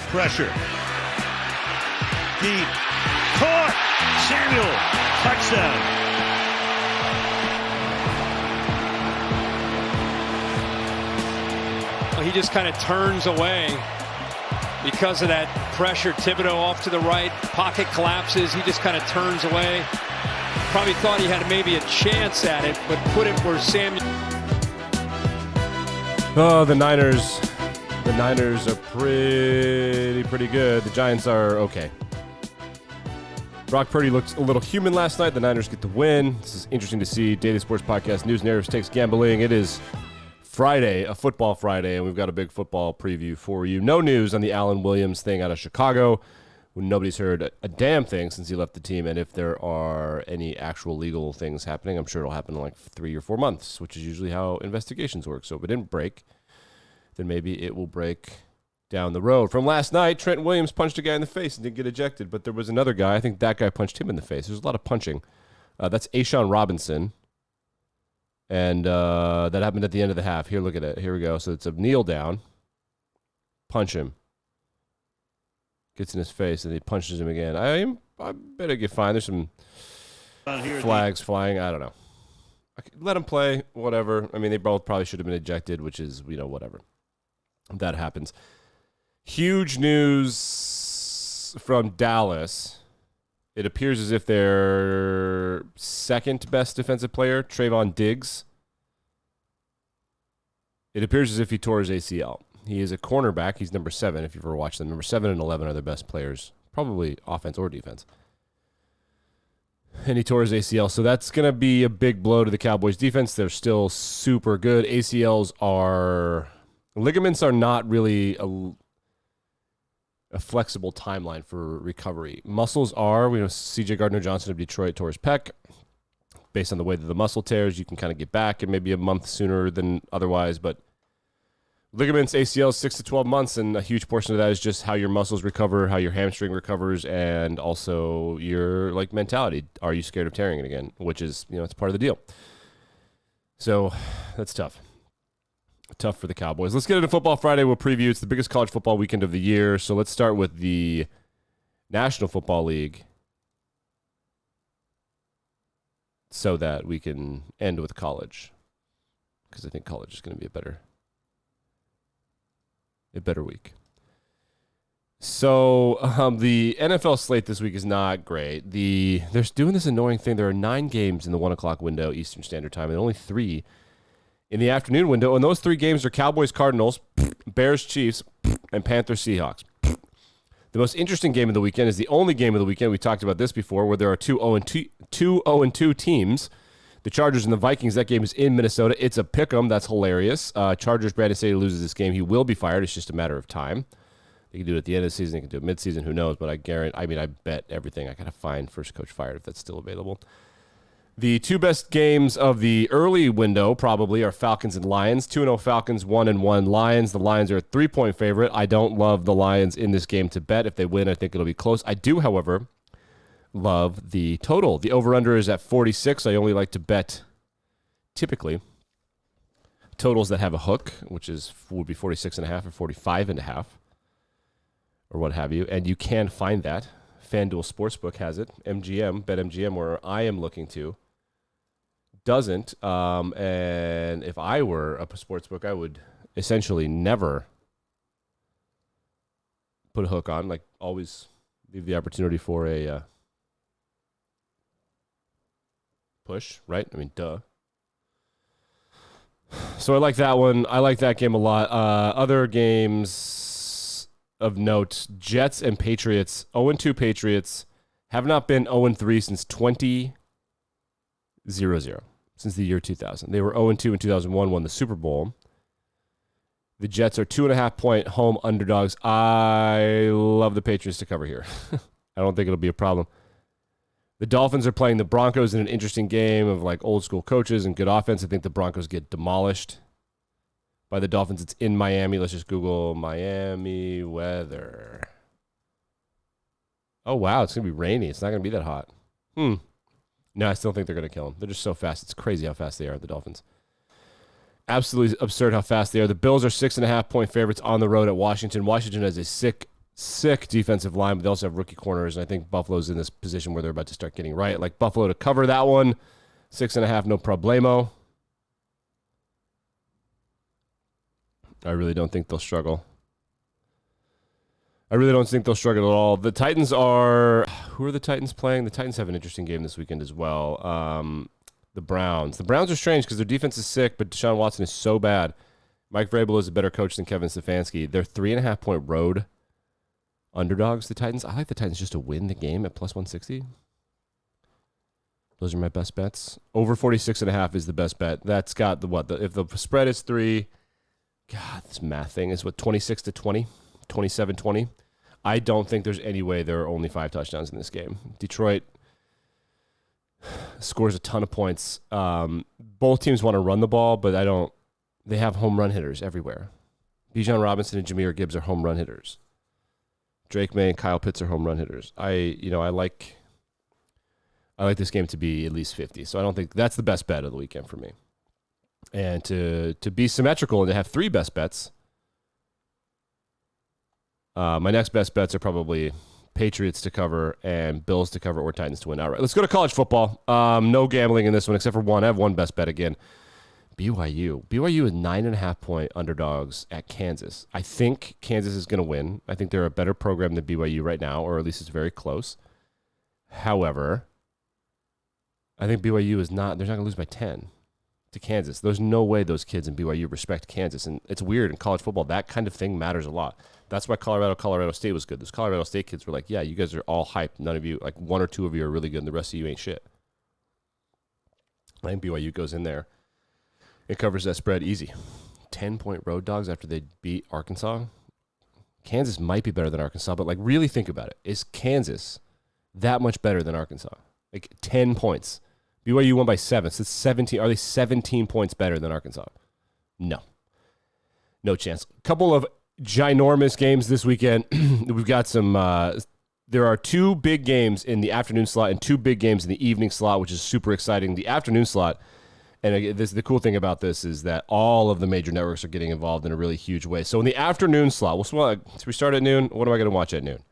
Pressure. Deep. Caught. Samuel. Touchdown. Well, he just kind of turns away because of that pressure. Thibodeau off to the right. Pocket collapses. He just kind of turns away. Probably thought he had maybe a chance at it, but put it where Samuel. Oh, the Niners. The Niners are pretty good. The Giants are okay. Brock Purdy looked a little human last night. The Niners get the win. This is interesting to see. Daily Sports Podcast, News Narratives Takes Gambling. It is Friday, a football Friday, and we've got a big football preview for you. No news on the Allen Williams thing out of Chicago. Nobody's heard a damn thing since he left the team, and if there are any actual legal things happening, I'm sure it'll happen in like 3 or 4 months, which is usually how investigations work. So if it didn't break, then maybe it will break down the road. From last night, Trent Williams punched a guy in the face and didn't get ejected, but there was another guy. I think that guy punched him in the face. There's a lot of punching. That's A'Shawn Robinson, and that happened at the end of the half. Here, look at it. Here we go. So it's a kneel down, punch him. Gets in his face, and he punches him again. I better get fined. There's some flags flying. I don't know. Let him play, whatever. I mean, they both probably should have been ejected, which is, whatever. That happens. Huge news from Dallas. It appears as if their second best defensive player, Trayvon Diggs, it appears as if he tore his ACL. He is a cornerback. He's number 7, if you've ever watched them. Number 7 and 11 are their best players, probably offense or defense. And he tore his ACL. So that's going to be a big blow to the Cowboys defense. They're still super good. Ligaments are not really a flexible timeline for recovery. Muscles are. C.J. Gardner-Johnson of Detroit tore his pec. Based on the way that the muscle tears, you can kind of get back in maybe a month sooner than otherwise, but ligaments, ACLs, 6 to 12 months, and a huge portion of that is just how your muscles recover, how your hamstring recovers, and also your mentality. Are you scared of tearing it again? Which is, it's part of the deal. So that's tough. Tough for the Cowboys. Let's get into Football Friday. We'll preview. It's the biggest college football weekend of the year. So let's start with the National Football League so that we can end with college, because I think college is going to be a better week. So the NFL slate this week is not great. They're doing this annoying thing. There are 9 games in the 1 o'clock window, Eastern Standard Time, and only 3 in the afternoon window. And those 3 games are Cowboys-Cardinals, Bears-Chiefs, and Panthers-Seahawks. The most interesting game of the weekend is the only game of the weekend. We talked about this before, where there are 2 0-2 teams. The Chargers and the Vikings. That game is in Minnesota. It's a pick'em. That's hilarious. Chargers, Brandon Staley loses this game. He will be fired. It's just a matter of time. They can do it at the end of the season. They can do it mid-season. Who knows? But I bet everything I gotta find first coach fired if that's still available. The 2 best games of the early window probably are Falcons and Lions. 2-0 Falcons, 1-1 Lions. The Lions are a 3-point favorite. I don't love the Lions in this game to bet. If they win, I think it'll be close. I do, however, love the total. The over-under is at 46. I only like to bet, typically, totals that have a hook, which would be 46.5 or 45.5, or what have you. And you can find that. FanDuel Sportsbook has it. MGM, BetMGM, where I am looking to, doesn't. And if I were a sportsbook, I would essentially never put a hook on. Always leave the opportunity for a push, right? Duh. So I like that one. I like that game a lot. Other games of note, Jets and Patriots. 0-2 Patriots have not been 0-3 since 2000, since the year 2000. They were 0-2 in 2001, won the Super Bowl. The Jets are 2.5-point home underdogs. I love the Patriots to cover here. I don't think it'll be a problem. The Dolphins are playing the Broncos in an interesting game of old school coaches and good offense. I think the Broncos get demolished by the Dolphins. It's in Miami. Let's just Google Miami weather. Oh, wow. It's going to be rainy. It's not going to be that hot. No, I still think they're going to kill them. They're just so fast. It's crazy how fast they are, the Dolphins. absolutely absurd how fast they are. The Bills are 6.5-point favorites on the road at Washington. Washington has a sick defensive line, but they also have rookie corners, and I think Buffalo's in this position where they're about to start getting right. Like Buffalo to cover that one. 6.5, no problemo. I really don't think they'll struggle. I really don't think they'll struggle at all. The Titans are... Who are the Titans playing? The Titans have an interesting game this weekend as well. The Browns. The Browns are strange because their defense is sick, but Deshaun Watson is so bad. Mike Vrabel is a better coach than Kevin Stefanski. They're 3.5-point road underdogs, the Titans. I like the Titans just to win the game at plus 160. Those are my best bets. Over 46.5 is the best bet. That's got the what? If the spread is 3, God, this math thing is what, 26-20, 27-20. I don't think there's any way there are only 5 touchdowns in this game. Detroit scores a ton of points. Both teams want to run the ball, but they have home run hitters everywhere. Bijan Robinson and Jahmyr Gibbs are home run hitters. Drake May and Kyle Pitts are home run hitters. I like this game to be at least 50. So I don't think that's the best bet of the weekend for me. And to be symmetrical and to have 3 best bets, my next best bets are probably Patriots to cover and Bills to cover or Titans to win outright. Let's go to college football. No gambling in this one except for one. I have one best bet again. BYU. BYU is 9.5-point underdogs at Kansas. I think Kansas is going to win. I think they're a better program than BYU right now, or at least it's very close. However, I think BYU is not, they're not going to lose by 10 to Kansas. There's no way those kids in BYU respect Kansas. And it's weird in college football. That kind of thing matters a lot. That's why Colorado State was good. Those Colorado State kids were like, yeah, you guys are all hyped. None of you, like 1 or 2 of you are really good, and the rest of you ain't shit. I think BYU goes in there. It covers that spread easy. 10-point road dogs after they beat Arkansas. Kansas might be better than Arkansas, but like really think about it. Is Kansas that much better than Arkansas? Like 10 points. BYU won by 7. So it's 17. Are they 17 points better than Arkansas? No. No chance. Couple of ginormous games this weekend. We've got some... there are 2 big games in the afternoon slot and 2 big games in the evening slot, which is super exciting. The afternoon slot... And the cool thing about this is that all of the major networks are getting involved in a really huge way. So in the afternoon slot, so we start at noon. What am I going to watch at noon?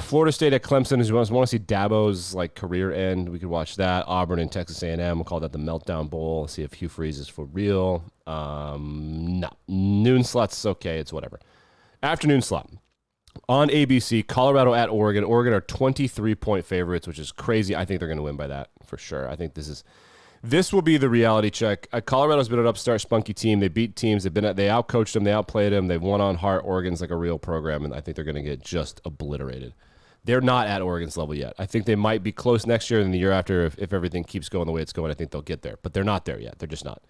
Florida State at Clemson. If you want to see Dabo's like career end, we could watch that. Auburn and Texas A&M. We'll call that the Meltdown Bowl. See if Hugh Freeze is for real. No. Noon slot's okay. It's whatever. Afternoon slot. On ABC, Colorado at Oregon. Oregon are 23-point favorites, which is crazy. I think they're going to win by that for sure. I think this will be the reality check. Colorado's been an upstart, spunky team. They beat teams. They outcoached them. They outplayed them. They've won on heart. Oregon's like a real program, and I think they're going to get just obliterated. They're not at Oregon's level yet. I think they might be close next year and the year after if everything keeps going the way it's going. I think they'll get there, but they're not there yet. They're just not.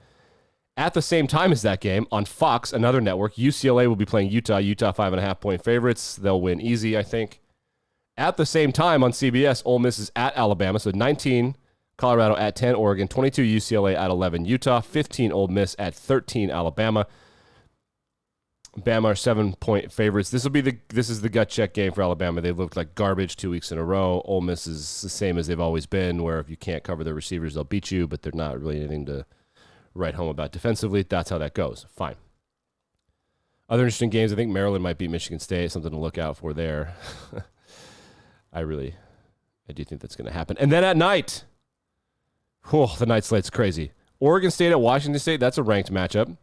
At the same time as that game, on Fox, another network, UCLA will be playing Utah. Utah 5.5-point favorites. They'll win easy, I think. At the same time on CBS, Ole Miss is at Alabama, so 19 Colorado at 10, Oregon, 22 UCLA at 11, Utah, 15 Ole Miss at 13, Alabama. Bama are 7-point favorites. This is the gut check game for Alabama. They've looked like garbage 2 weeks in a row. Ole Miss is the same as they've always been, where if you can't cover their receivers, they'll beat you, but they're not really anything to write home about defensively. That's how that goes. Fine. Other interesting games, I think Maryland might beat Michigan State. Something to look out for there. I do think that's going to happen. And then at night, the night slate's crazy. Oregon State at Washington State, that's a ranked matchup.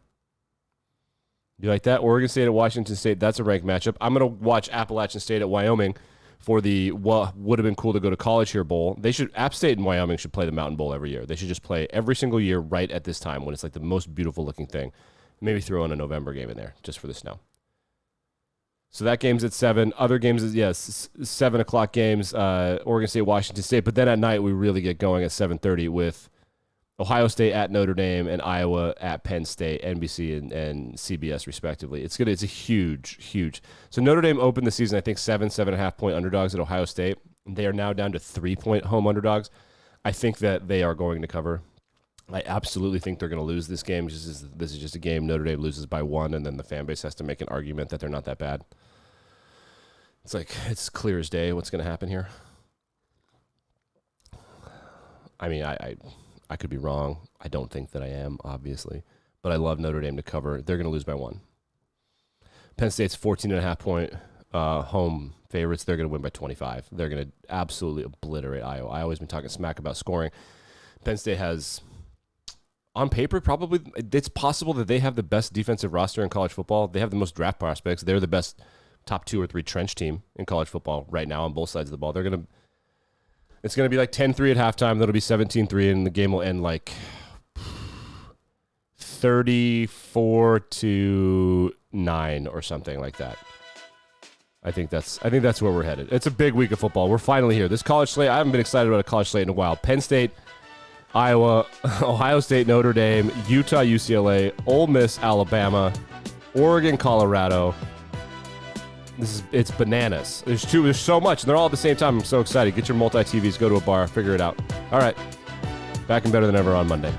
You like that? Oregon State at Washington State, that's a ranked matchup. I'm going to watch Appalachian State at Wyoming for the what would have been cool to go to college here bowl. App State and Wyoming should play the Mountain Bowl every year. They should just play every single year right at this time when it's like the most beautiful looking thing. Maybe throw in a November game in there just for the snow. So that game's at 7. Other games is 7 o'clock games. Oregon State, Washington State. But then at night we really get going at 7:30 with Ohio State at Notre Dame and Iowa at Penn State, NBC and CBS respectively. It's a huge. So Notre Dame opened the season I think 7.5-point underdogs at Ohio State. They are now down to 3-point home underdogs. I think that they are going to cover. I absolutely think they're going to lose this game. This is just a game Notre Dame loses by 1, and then the fan base has to make an argument that they're not that bad. It's clear as day what's going to happen here. I mean, I I could be wrong. I don't think that I am, obviously. But I love Notre Dame to cover. They're going to lose by 1. Penn State's 14.5-point home favorites. They're going to win by 25. They're going to absolutely obliterate Iowa. I always been talking smack about scoring. Penn State has, on paper, probably, it's possible that they have the best defensive roster in college football. They have the most draft prospects. They're the best top 2 or 3 trench team in college football right now on both sides of the ball. It's going to be like 10-3 at halftime. That'll be 17-3, and the game will end like 34-9 or something like that. I think that's where we're headed. It's a big week of football. We're finally here. This college slate, I haven't been excited about a college slate in a while. Penn State, Iowa, Ohio State, Notre Dame, Utah, UCLA, Ole Miss, Alabama, Oregon, Colorado. It's bananas. There's so much, and they're all at the same time. I'm so excited. Get your multi-TVs, go to a bar, figure it out. All right. Back and better than ever on Monday.